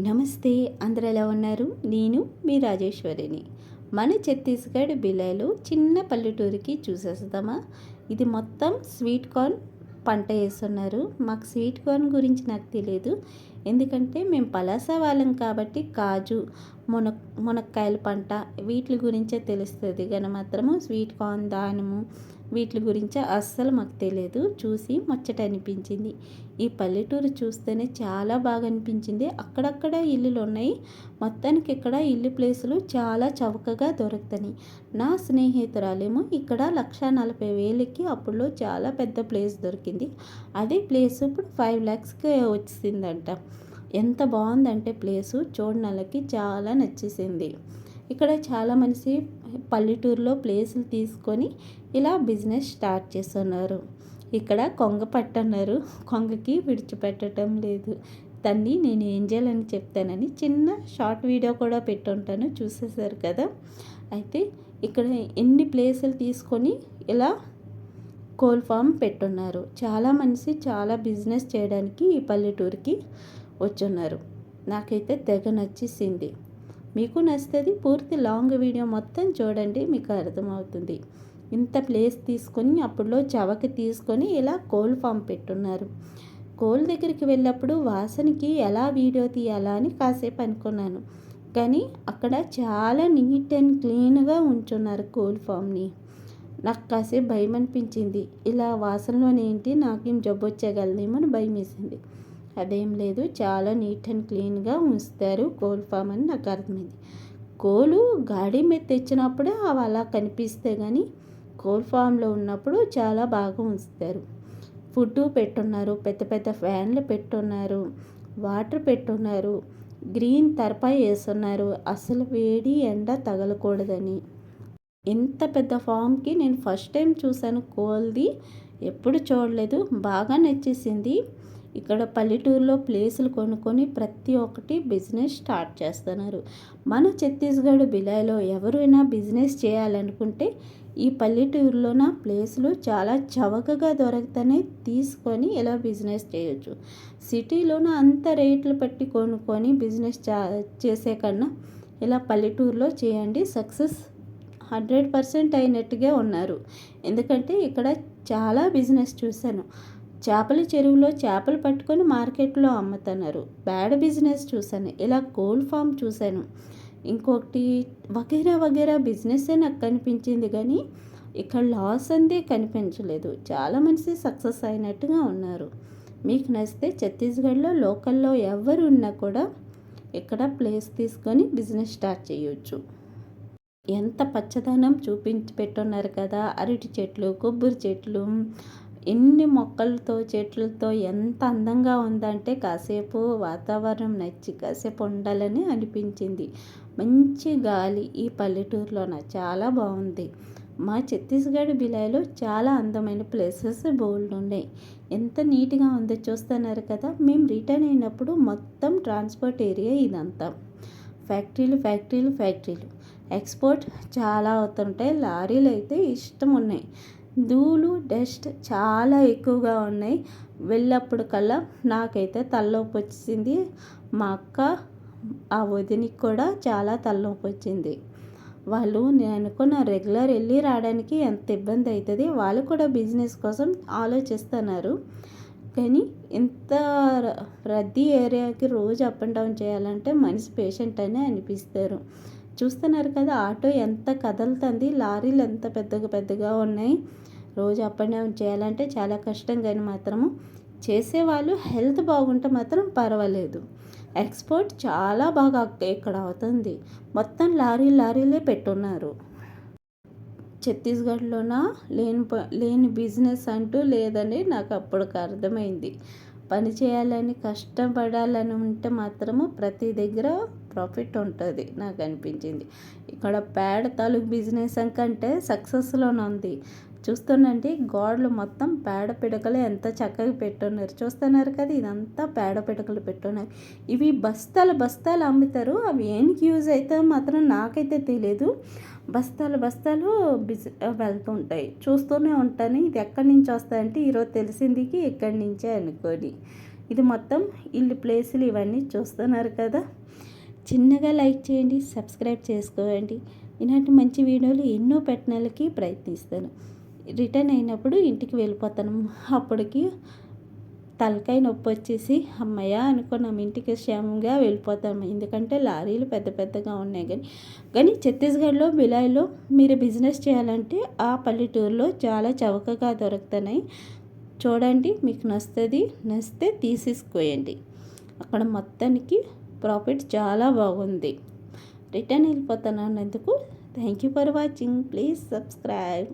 నమస్తే, అందరూ ఎలా ఉన్నారు? నేను మీ రాజేశ్వరిని. మన ఛత్తీస్గఢ్ బిలాయ్‌లో చిన్న పల్లెటూరికి చూసేద్దామా? ఇది మొత్తం స్వీట్ కార్న్ పంట వేస్తున్నారు. మాకు స్వీట్ కార్న్ గురించి నాకు తెలియదు. ఎందుకంటే మేము పలాస వాళ్ళం కాబట్టి కాజు, మునక్కాయల పంట వీటి గురించే తెలుస్తుంది కానీ మాత్రము స్వీట్ కార్న్, దానిమ్మ వీటి గురించి అస్సలు మాకు తెలియదు. చూసి ముచ్చట అనిపించింది. ఈ పల్లెటూరు చూస్తేనే చాలా బాగా అనిపించింది. అక్కడక్కడ ఇల్లులు ఉన్నాయి. మొత్తానికి ఇక్కడ ఇల్లు ప్లేసులు చాలా చౌకగా దొరుకుతాయి. నా స్నేహితురాలేమో ఇక్కడ 1,40,000కి అప్పుడులో చాలా పెద్ద ప్లేస్ దొరికింది. అదే ప్లేస్ ఇప్పుడు 5 lakhsకి వచ్చిందంట. ఎంత బాగుందంటే ప్లేసు చూడనలకి చాలా నచ్చేసింది. ఇక్కడ చాలా మనిషి పల్లెటూరులో ప్లేసులు తీసుకొని ఇలా బిజినెస్ స్టార్ట్ చేస్తున్నారు. ఇక్కడ కొంగ పట్టన్నారు. కొంగకి విడిచిపెట్టడం లేదు. దాన్ని నేను ఏం చేయాలని చెప్తానని చిన్న షార్ట్ వీడియో కూడా పెట్టుంటాను, చూసేసారు కదా. అయితే ఇక్కడ ఎన్ని ప్లేసులు తీసుకొని ఇలా కోల్ ఫామ్ పెట్టున్నారు. చాలా మనిషి చాలా బిజినెస్ చేయడానికి ఈ పల్లెటూరుకి వచ్చున్నారు. నాకైతే తెగ నచ్చేసింది. మీకు నచ్చుతుంది. పూర్తి లాంగ్ వీడియో మొత్తం చూడండి, మీకు అర్థమవుతుంది. ఇంత ప్లేస్ తీసుకొని అప్పుడులో చవక తీసుకొని ఇలా కోల్ ఫామ్ పెట్టున్నారు. కోల్ దగ్గరికి వెళ్ళినప్పుడు వాసనకి ఎలా వీడియో తీయాలా అని కాసేపు అనుకున్నాను. కానీ అక్కడ చాలా నీట్ అండ్ క్లీన్గా ఉంచున్నారు కోల్ ఫామ్ని. నాకు కాసేపు భయం అనిపించింది. ఇలా వాసనలోనేంటి నాకేం జబ్బు వచ్చేయగలదేమో అని భయం వేసింది. అదేం లేదు, చాలా నీట్ అండ్ క్లీన్గా ఉంచుతారు కోల్ ఫామ్ అని నాకు అర్థమైంది. కోలు గాడి మీద తెచ్చినప్పుడే అవి అలా కనిపిస్తే కానీ కోల్ ఫామ్లో ఉన్నప్పుడు చాలా బాగా ఉంచుతారు. ఫుడ్ పెట్టున్నారు, పెద్ద పెద్ద ఫ్యాన్లు పెట్టున్నారు, వాటర్ పెట్టున్నారు, గ్రీన్ తర్పాయి వేస్తున్నారు. అసలు వేడి ఎండ తగలకూడదని. ఇంత పెద్ద ఫామ్కి నేను ఫస్ట్ టైం చూశాను కోల్ది, ఎప్పుడు చూడలేదు. బాగా నచ్చేసింది. ఇక్కడ పల్లెటూరులో ప్లేసులు కొనుక్కొని ప్రతి ఒక్కటి బిజినెస్ స్టార్ట్ చేస్తున్నారు. మన ఛత్తీస్గఢ్ బిలాయ్‌లో ఎవరైనా బిజినెస్ చేయాలనుకుంటే ఈ పల్లెటూరులోన ప్లేసులు చాలా చవకగా దొరుకుతాయి. తీసుకొని ఇలా బిజినెస్ చేయొచ్చు. సిటీలోన అంత రేట్లు పెట్టి కొనుక్కొని బిజినెస్ చేసే కన్నా ఇలా పల్లెటూరులో చేయండి. సక్సెస్ 100% అయినట్టుగా ఉన్నారు. ఎందుకంటే ఇక్కడ చాలా బిజినెస్ చూశాను. చేపల చెరువులో చేపలు పట్టుకొని మార్కెట్లో అమ్ముతున్నారు. బ్యాడ్ బిజినెస్ చూశాను. ఇలా కోల్ ఫామ్ చూశాను. ఇంకొకటి వగైరా వగైరా బిజినెస్సే నాకు కనిపించింది కానీ ఇక్కడ లాస్ అందే కనిపించలేదు. చాలా మంది సక్సెస్ అయినట్టుగా ఉన్నారు. మీకు నచ్చితే ఛత్తీస్గఢ్లో లోకల్లో ఎవరు ఉన్నా కూడా ఇక్కడ ప్లేస్ తీసుకొని బిజినెస్ స్టార్ట్ చేయొచ్చు. ఎంత పచ్చదనం చూపించి పెట్టున్నారు కదా. అరటి చెట్లు, కొబ్బరి చెట్లు, ఎన్ని మొక్కలతో చెట్లతో ఎంత అందంగా ఉందంటే కాసేపు వాతావరణం నచ్చి కాసేపు ఉండాలని అనిపించింది. మంచి గాలి ఈ పల్లెటూరులోన చాలా బాగుంది. మా ఛత్తీస్గఢ్ బిలాయ్‌లో చాలా అందమైన ప్లేసెస్ బోల్డ్ ఉన్నాయి. ఎంత నీట్గా ఉందో చూస్తున్నారు కదా. మేము రిటర్న్ అయినప్పుడు మొత్తం ట్రాన్స్పోర్ట్ ఏరియా ఇదంతా ఫ్యాక్టరీలు ఫ్యాక్టరీలు ఫ్యాక్టరీలు. ఎక్స్పోర్ట్ చాలా అవుతుంటాయి. లారీలు అయితే ఇష్టం ఉన్నాయి. ధూళి డస్ట్ చాలా ఎక్కువగా ఉన్నాయి. వెళ్ళప్పుడు కల్లా నాకైతే తలనొప్పి వచ్చింది. మా అక్క ఆ వదినికి కూడా చాలా తలనొప్పి వచ్చింది. వాళ్ళు నేను అనుకున్న రెగ్యులర్ వెళ్ళి రావడానికి ఎంత ఇబ్బంది అవుతుంది. వాళ్ళు కూడా బిజినెస్ కోసం ఆలోచిస్తున్నారు. కానీ ఇంత రద్దీ ఏరియాకి రోజు అప్ అండ్ డౌన్ చేయాలంటే మనిషి పేషెంట్ అనే అనిపిస్తారు. చూస్తున్నారు కదా ఆటో ఎంత కదులుతుంది, లారీలు ఎంత పెద్దగా పెద్దగా ఉన్నాయి. రోజు అప్ అండ్ డౌన్ చేయాలంటే చాలా కష్టం. కానీ మాత్రము చేసేవాళ్ళు హెల్త్ బాగుంటే మాత్రం పర్వాలేదు. ఎక్స్పోర్ట్ చాలా బాగా ఇక్కడ అవుతుంది. మొత్తం లారీలే పెట్టున్నారు. ఛత్తీస్గఢ్లోన లేని బిజినెస్ అంటూ లేదని నాకు అప్పటికి అర్థమైంది. పని చేయాలని కష్టపడాలని ఉంటే మాత్రము ప్రతి దగ్గర ప్రాఫిట్ ఉంటుంది నాకు అనిపించింది. ఇక్కడ పేడ తాలూకు బిజినెస్ కంటే సక్సెస్లోనే ఉంది. చూస్తానండి గోడలు మొత్తం పేడ పిడకలు ఎంత చక్కగా పెట్టున్నారు. చూస్తున్నారు కదా, ఇదంతా పేడ పిడకలు పెట్టున్నారు. ఇవి బస్తాలు అమ్ముతారు. అవి ఏనికి యూజ్ అవుతాయో మాత్రం నాకైతే తెలియదు. బస్తాలు వెళ్తుంటాయి. చూస్తూనే ఉంటాను. ఇది ఎక్కడి నుంచి వస్తాయంటే ఈరోజు తెలిసింది ఇక్కడి నుంచే అనుకోని. ఇది మొత్తం ఇల్లు ప్లేసులు ఇవన్నీ చూస్తున్నారు కదా. చిన్నగా లైక్ చేయండి, సబ్స్క్రైబ్ చేసుకోండి. ఇలాంటి మంచి వీడియోలు ఎన్నో పెట్టడానికి ప్రయత్నిస్తాను. రిటర్న్ అయినప్పుడు ఇంటికి వెళ్ళిపోతాను. అప్పటికి తలకాయ నొప్పి వచ్చేసి అమ్మయ్య అనుకున్నాం, ఇంటికి క్షేమంగా వెళ్ళిపోతాము. ఎందుకంటే లారీలు పెద్ద పెద్దగా ఉన్నాయి. కానీ ఛత్తీస్గఢ్లో బిలాయిలో మీరు బిజినెస్ చేయాలంటే ఆ పల్లెటూరులో చాలా చౌకగా దొరుకుతున్నాయి. చూడండి, మీకు నచ్చితే తీసేసుకోండి. అక్కడ మొత్తానికి ప్రాఫిట్ చాలా బాగుంది. రిటర్న్ వెళ్ళిపోతాను అన్నందుకు thank you for watching. Please subscribe.